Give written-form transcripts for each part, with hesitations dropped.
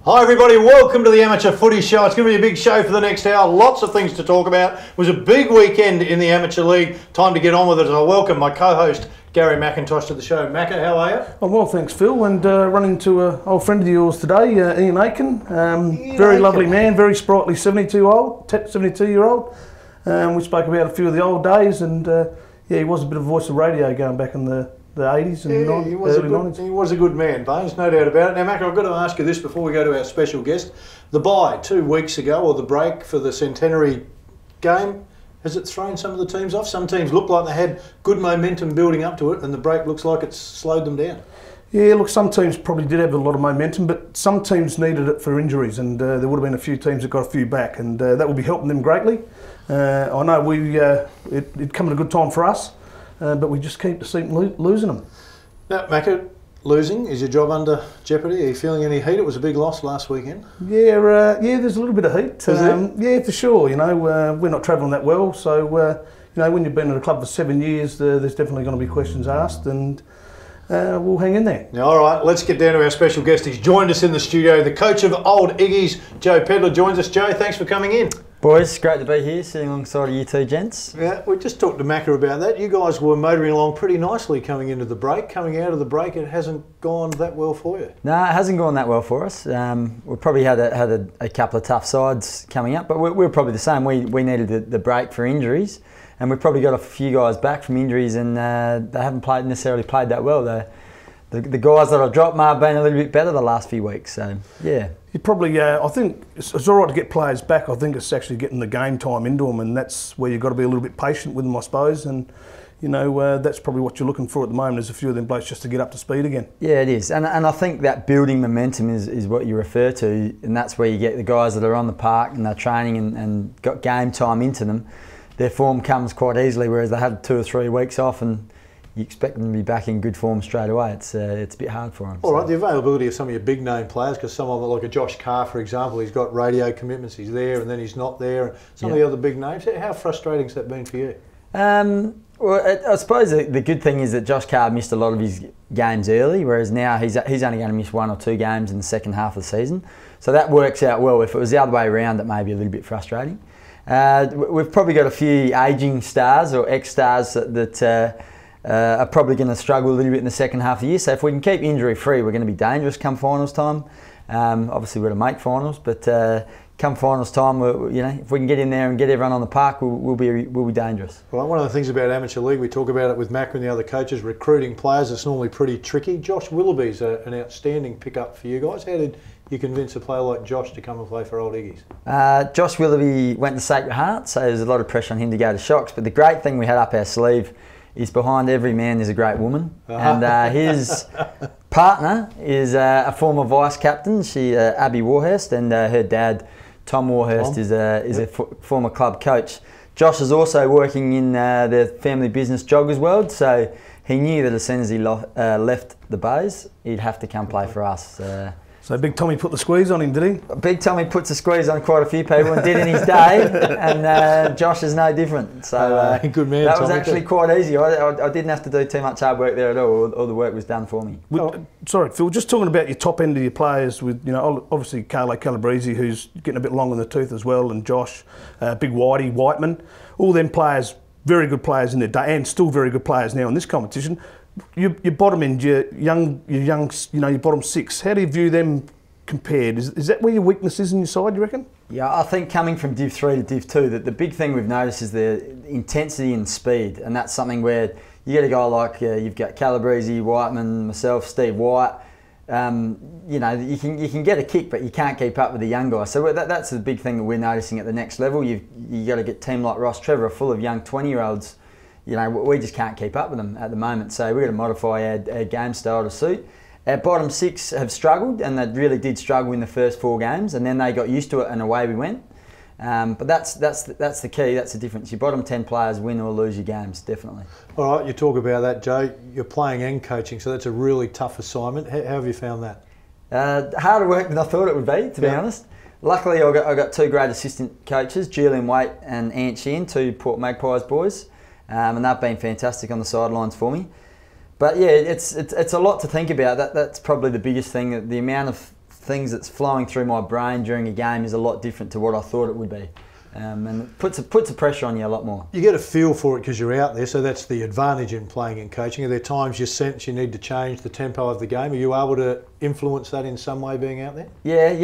Hi everybody, welcome to the Amateur Footy Show. It's going to be a big show for the next hour. Lots of things to talk about. It was a big weekend in the Amateur League. Time to get on with it. I welcome my co-host Gary McIntosh to the show. Macca, how are you? I'm well, thanks Phil, and running into an old friend of yours today, Ian Aiken. Very lovely man, very sprightly 72-year-old. We spoke about a few of the old days, and yeah, he was a bit of a voice of radio going back in the 80s and early 90s. He was a good man, Bones, no doubt about it. Now, Macca, I've got to ask you this before we go to our special guest. The bye 2 weeks ago, or the break for the centenary game, has it thrown some of the teams off? Some teams look like they had good momentum building up to it, and the break looks like it's slowed them down. Yeah, look, some teams probably did have a lot of momentum, but some teams needed it for injuries, and there would have been a few teams that got a few back, and that will be helping them greatly. I know it come at a good time for us, but we just keep losing them. Now, Macca, losing, is your job under jeopardy? Are you feeling any heat? It was a big loss last weekend. Yeah, there's a little bit of heat. Yeah, for sure. You know, we're not travelling that well, so you know, when you've been at a club for 7 years, there's definitely going to be questions asked, and we'll hang in there. All right, let's get down to our special guest. He's joined us in the studio. The coach of Old Iggy's, Joe Pedler, joins us. Joe, thanks for coming in. Boys, great to be here, sitting alongside of you two gents. Yeah, we just talked to Macca about that. You guys were motoring along pretty nicely coming into the break. Coming out of the break, it hasn't gone that well for you. No, it hasn't gone that well for us. We probably had a couple of tough sides coming up, but we're probably the same. We needed the break for injuries, and we've probably got a few guys back from injuries, and they haven't necessarily played that well. The guys that I've dropped may have been a little bit better the last few weeks, so yeah. You probably, I think it's all right to get players back. I think it's actually getting the game time into them, and that's where you've got to be a little bit patient with them, I suppose. And you know, that's probably what you're looking for at the moment, is a few of them blokes just to get up to speed again. Yeah, it is, and I think that building momentum is what you refer to, and that's where you get the guys that are on the park and they're training and got game time into them. Their form comes quite easily, whereas they had 2 or 3 weeks off and you expect them to be back in good form straight away. It's a bit hard for them. All right, the availability of some of your big name players, because some of them, like a Josh Carr, for example, he's got radio commitments, he's there and then he's not there. Some of the other big names, how frustrating has that been for you? Well, I suppose the good thing is that Josh Carr missed a lot of his games early, whereas now he's only going to miss 1 or 2 games in the second half of the season. So that works out well. If it was the other way around, it may be a little bit frustrating. We've probably got a few ageing stars or ex-stars that are probably going to struggle a little bit in the second half of the year. So if we can keep injury free, we're going to be dangerous come finals time. Obviously we're going to make finals, but come finals time, you know, if we can get in there and get everyone on the park, we'll be dangerous. Well, one of the things about Amateur League, we talk about it with Macca and the other coaches, recruiting players, it's normally pretty tricky. Josh Willoughby's an outstanding pickup for you guys. How did you convince a player like Josh to come and play for Old Iggy's? Josh Willoughby went to Sacred Heart, so there's a lot of pressure on him to go to Shocks, but the great thing we had up our sleeve is behind every man there's a great woman, and his partner is a former vice captain, Abby Warhurst, and her dad Tom Warhurst is a former club coach. Josh is also working in the family business Joggers World, so he knew that as soon as he left the Bays, he'd have to come play for us. So Big Tommy put the squeeze on him, did he? Big Tommy puts a squeeze on quite a few people and did in his day, and Josh is no different. So good man, that was actually quite easy. I didn't have to do too much hard work there at all. All the work was done for me. Sorry, Phil, just talking about your top end of your players with, you know, obviously Carlo Calabrese, who's getting a bit long in the tooth as well, and Josh, Big Whitey, Whiteman, all them players, very good players in their day, and still very good players now in this competition. Your bottom end, your young, you know, your bottom 6. How do you view them compared? Is that where your weakness is in your side, you reckon? Yeah, I think coming from Div 3 to Div 2, that the big thing we've noticed is the intensity and speed, and that's something where you get a guy like you've got Calabrese, Whiteman, myself, Steve White. You know, you can get a kick, but you can't keep up with the young guys. So that's the big thing that we're noticing at the next level. You got to get a team like Ross Trevor, full of young 20-year-olds. You know, we just can't keep up with them at the moment, so we've got to modify our game style to suit. Our bottom 6 have struggled, and they really did struggle in the first 4 games, and then they got used to it and away we went. But that's the key, that's the difference. Your bottom 10 players win or lose your games, definitely. All right, you talk about that, Joe. You're playing and coaching, so that's a really tough assignment. How have you found that? Harder work than I thought it would be, to be honest. Luckily, I got 2 great assistant coaches, Julian Waite and Ant Sheehan, 2 Port Magpies boys. And they've been fantastic on the sidelines for me. But yeah, it's a lot to think about. That's probably the biggest thing. The amount of things that's flowing through my brain during a game is a lot different to what I thought it would be. And it puts a pressure on you a lot more. You get a feel for it because you're out there, so that's the advantage in playing and coaching. Are there times you sense you need to change the tempo of the game? Are you able to influence that in some way being out there? Yeah.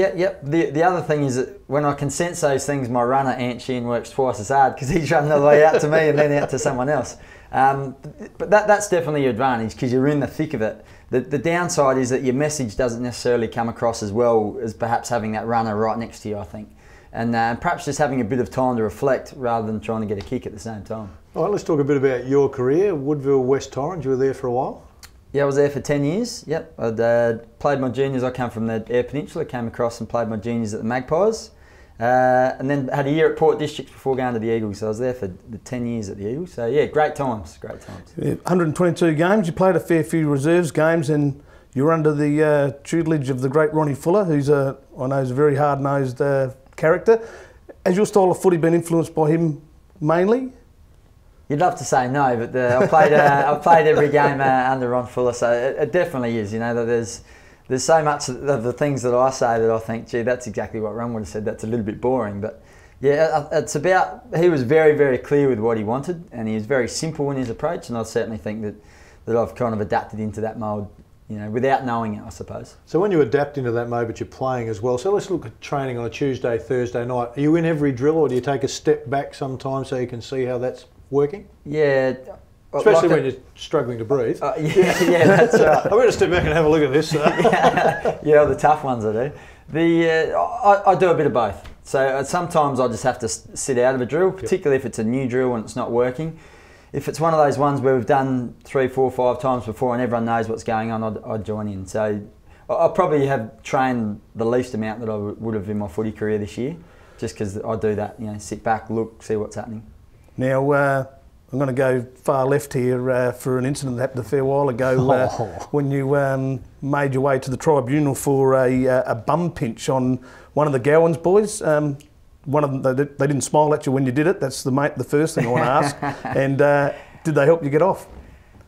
The other thing is that when I can sense those things, my runner, Ant Sheehan, works twice as hard because he's running all the way out to me and then out to someone else. But that's definitely your advantage because you're in the thick of it. The downside is that your message doesn't necessarily come across as well as perhaps having that runner right next to you, I think. And perhaps just having a bit of time to reflect rather than trying to get a kick at the same time. All right, let's talk a bit about your career. Woodville, West Torrens, you were there for a while? Yeah, I was there for 10 years. Yep, I'd played my juniors. I come from the Eyre Peninsula, came across and played my juniors at the Magpies. And then had a year at Port Districts before going to the Eagles. So I was there for the 10 years at the Eagles. So yeah, great times. Yeah, 122 games. You played a fair few reserves games and you were under the tutelage of the great Ronnie Fuller, who's I know is a very hard-nosed character. Has your style of footy been influenced by him mainly? You'd love to say no, but I've played every game under Ron Fuller, so it definitely is. You know, that there's so much of the things that I say that I think, gee, that's exactly what Ron would have said. That's a little bit boring, but yeah, it's about, he was very, very clear with what he wanted, and he was very simple in his approach, and I certainly think that I've kind of adapted into that mould, you know, without knowing it, I suppose. So when you adapt into that mode, but you're playing as well. So let's look at training on a Tuesday, Thursday night. Are you in every drill, or do you take a step back sometimes so you can see how that's working? Yeah. Especially when you're struggling to breathe. Yeah, that's right. I'm going to step back and have a look at this. Yeah, the tough ones I do. I do a bit of both. So sometimes I just have to sit out of a drill, particularly if it's a new drill and it's not working. If it's one of those ones where we've done 3, 4, 5 times before and everyone knows what's going on, I'd join in. So I probably have trained the least amount that I would have in my footy career this year, just because I do that, you know, sit back, look, see what's happening. Now, I'm going to go far left here for an incident that happened a fair while ago when you made your way to the tribunal for a bum pinch on one of the Gowans boys. One of them, they didn't smile at you when you did it. That's the first thing I want to ask. And did they help you get off?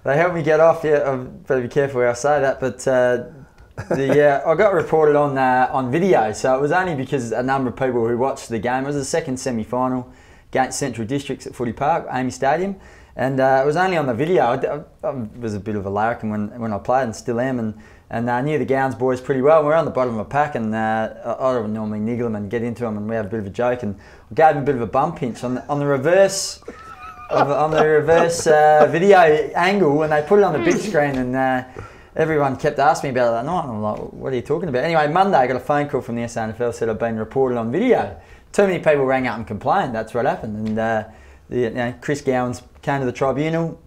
They helped me get off. Yeah, I better be careful where I say that. But I got reported on video. So it was only because a number of people who watched the game. It was the second semi-final against Central Districts at Footy Park, Amy Stadium, and it was only on the video. I was a bit of a larrikin when I played and still am, and I knew the Gowans boys pretty well. We're on the bottom of a pack, and I would normally niggle them and get into them, and we have a bit of a joke, and I gave them a bit of a bum pinch on the reverse video angle, and they put it on the big screen, and everyone kept asking me about it that night, and I'm like, what are you talking about? Anyway, Monday I got a phone call from the SAAFL, said I'd been reported on video. Too many people rang up and complained, that's what happened. And Chris Gowans came to the tribunal,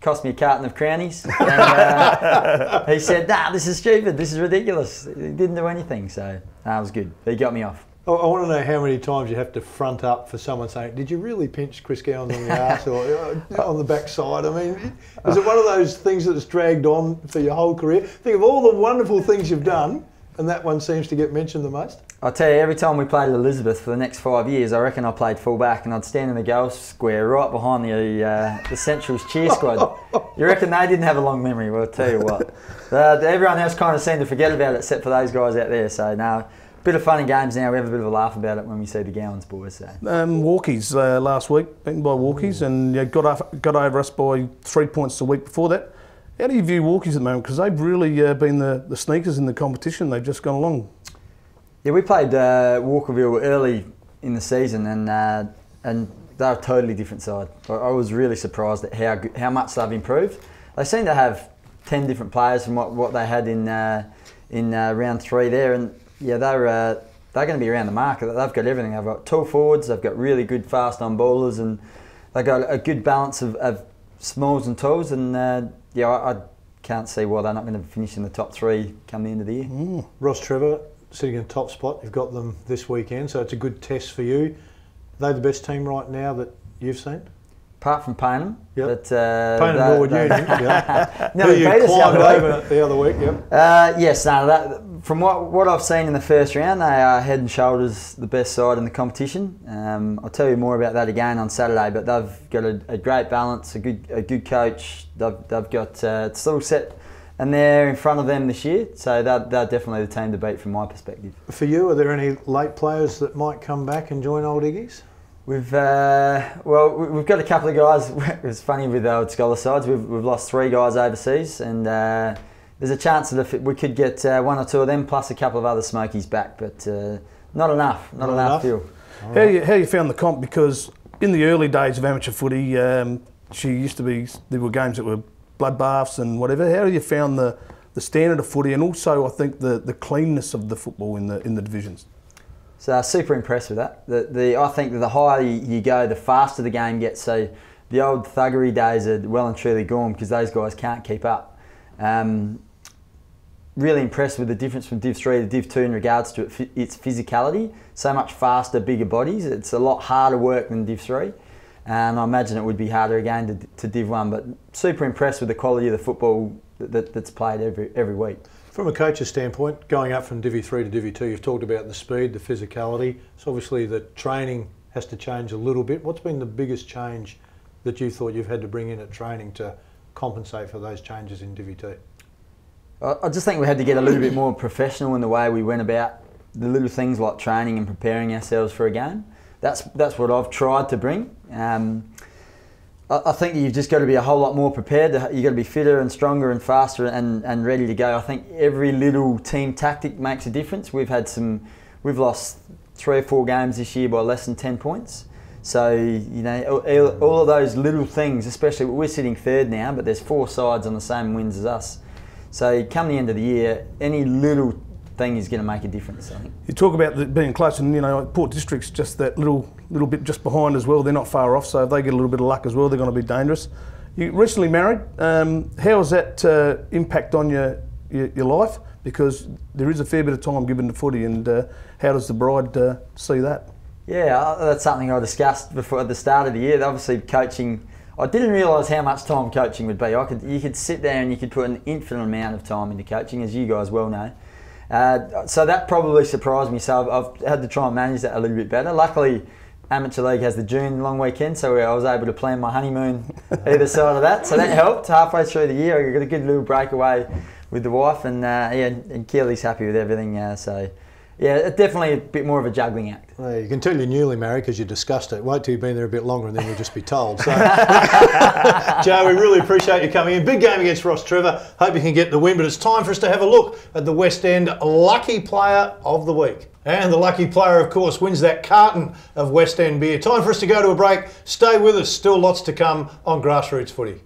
cost me a carton of Crownies, and he said, nah, this is stupid, this is ridiculous. He didn't do anything, so it was good. He got me off. I want to know how many times you have to front up for someone saying, did you really pinch Chris Gowans on the arse or on the backside? I mean, is it one of those things that's dragged on for your whole career? Think of all the wonderful things you've done, and that one seems to get mentioned the most. I'll tell you, every time we played at Elizabeth for the next 5 years, I reckon I played full back, and I'd stand in the goal square right behind the Central's cheer squad. You reckon they didn't have a long memory? Well, I'll tell you what. Everyone else kind of seemed to forget about it except for those guys out there. So now, a bit of fun and games now. We have a bit of a laugh about it when we see the Gowans boys. So. Walkies last week, beaten by Walkies, and you got over us by 3 points the week before that. How do you view Walkies at the moment? Because they've really been the sneakers in the competition. They've just gone along. Yeah, we played Walkerville early in the season, and they're a totally different side. I was really surprised at how much they've improved. They seem to have 10 different players from what they had in round 3 there, and yeah, they're going to be around the mark. They've got everything. They've got tall forwards. They've got really good fast on ballers, and they've got a good balance of smalls and talls. And I can't see why they're not going to finish in the top 3 come the end of the year. Ross Trevor sitting in the top spot. You've got them this weekend, so it's a good test for you. Are they the best team right now that you've seen? Apart from Payneham. Yep. Payneham Norwood Union. Yeah. No, you climbed over the other week. Yep. Yes, no, from what I've seen in the first round, they are head and shoulders the best side in the competition. I'll tell you more about that again on Saturday, but they've got a great balance, a good coach. They've got it's all set and they're in front of them this year, so they're definitely the team to beat from my perspective. For you, are there any late players that might come back and join Old Iggies? We've got a couple of guys. It's funny with the old scholar sides. We've lost 3 guys overseas, and there's a chance that if we could get 1 or 2 of them plus a couple of other smokies back, but not enough. Not enough. Still. How you found the comp? Because in the early days of amateur footy, there were games that were bloodbaths and whatever. How have you found the standard of footy, and also I think the cleanness of the football in the divisions? So super impressed with that. I think that the higher you go, the faster the game gets. So the old thuggery days are well and truly gone because those guys can't keep up. Really impressed with the difference from Div 3 to Div 2 in regards to its physicality. So much faster, bigger bodies. It's a lot harder work than Div 3. And I imagine it would be harder again to Div 1, but super impressed with the quality of the football that's played every week. From a coach's standpoint, going up from Div 3 to Div 2, you've talked about the speed, the physicality. So obviously the training has to change a little bit. What's been the biggest change that you thought you've had to bring in at training to compensate for those changes in Div 2? I just think we had to get a little bit more professional in the way we went about the little things like training and preparing ourselves for a game. That's what I've tried to bring. I think you've just got to be a whole lot more prepared. You've got to be fitter and stronger and faster and ready to go. I think every little team tactic makes a difference. We've lost 3 or 4 games this year by less than 10 points. So, you know, all of those little things, especially we're sitting 3rd now, but there's 4 sides on the same wins as us. So come the end of the year, any little thing is going to make a difference, I think. You talk about being close, and you know, Port District's just that little bit just behind as well. They're not far off, so if they get a little bit of luck as well, they're going to be dangerous. You recently married. How has that impact on your life? Because there is a fair bit of time given to footy, and how does the bride see that? Yeah, that's something I discussed before at the start of the year. Obviously, coaching. I didn't realise how much time coaching would be. You could sit there and you could put an infinite amount of time into coaching, as you guys well know. So that probably surprised me. So I've had to try and manage that a little bit better. Luckily, Amateur League has the June long weekend, so I was able to plan my honeymoon either side of that. So that helped. Halfway through the year, I got a good little breakaway with the wife, and and Keely's happy with everything. So yeah, it's definitely a bit more of a juggling act. Well, you can tell you're newly married because you discussed it. Wait till you've been there a bit longer and then you'll just be told. So, Joe, we really appreciate you coming in. Big game against Ross Trevor. Hope you can get the win, but it's time for us to have a look at the West End Lucky Player of the Week. And the lucky player, of course, wins that carton of West End beer. Time for us to go to a break. Stay with us. Still lots to come on Grassroots Footy.